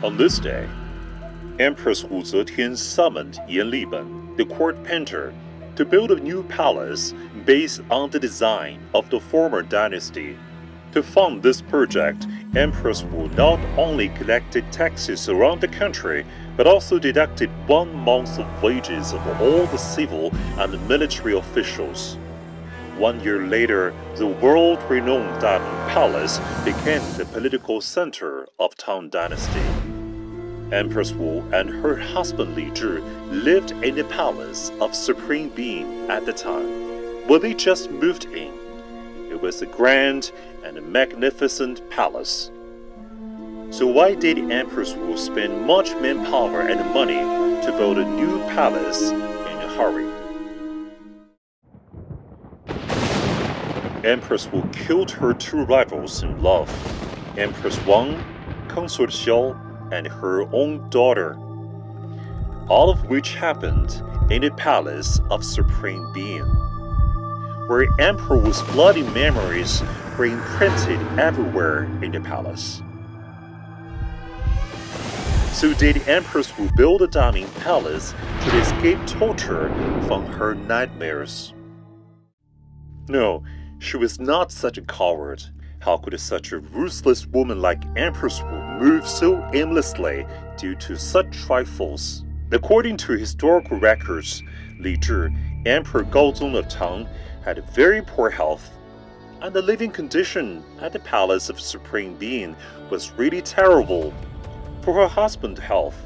On this day, Empress Wu Zetian summoned Yan Liben, the court painter, to build a new palace based on the design of the former dynasty. To fund this project, Empress Wu not only collected taxes around the country, but also deducted 1 month of wages of all the civil and military officials. 1 year later, the world-renowned Daming Palace became the political center of Tang Dynasty. Empress Wu and her husband Li Zhi lived in the palace of Supreme Being at the time, where they just moved in. It was a grand and a magnificent palace. So why did Empress Wu spend much manpower and money to build a new palace in a hurry? Empress Wu killed her 2 rivals in love, Empress Wang, Consort Xiao, and her own daughter, all of which happened in the palace of Supreme Being, where Emperor Wu's bloody memories were imprinted everywhere in the palace. So did Empress Wu build a Daming Palace to escape torture from her nightmares? No, she was not such a coward. How could such a ruthless woman like Empress Wu move so aimlessly due to such trifles? According to historical records, Li Zhi, Emperor Gaozong of Tang, had very poor health, and the living condition at the Palace of Supreme Being was really terrible. For her husband's health,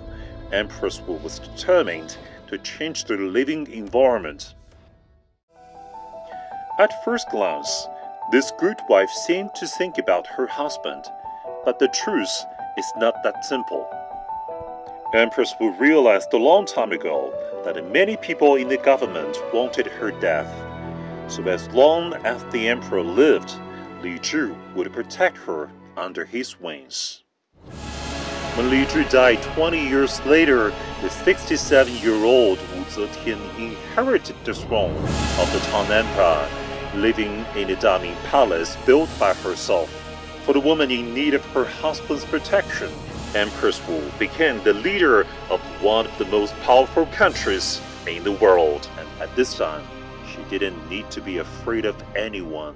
Empress Wu was determined to change the living environment. At first glance, this good wife seemed to think about her husband, but the truth is not that simple. Empress Wu realized a long time ago that many people in the government wanted her death. So as long as the emperor lived, Li Zhi would protect her under his wings. When Li Zhi died 20 years later, the 67-year-old Wu Zetian inherited the throne of the Tang Empire, living in a Daming Palace built by herself. For the woman in need of her husband's protection, Empress Wu became the leader of one of the most powerful countries in the world. And at this time, she didn't need to be afraid of anyone.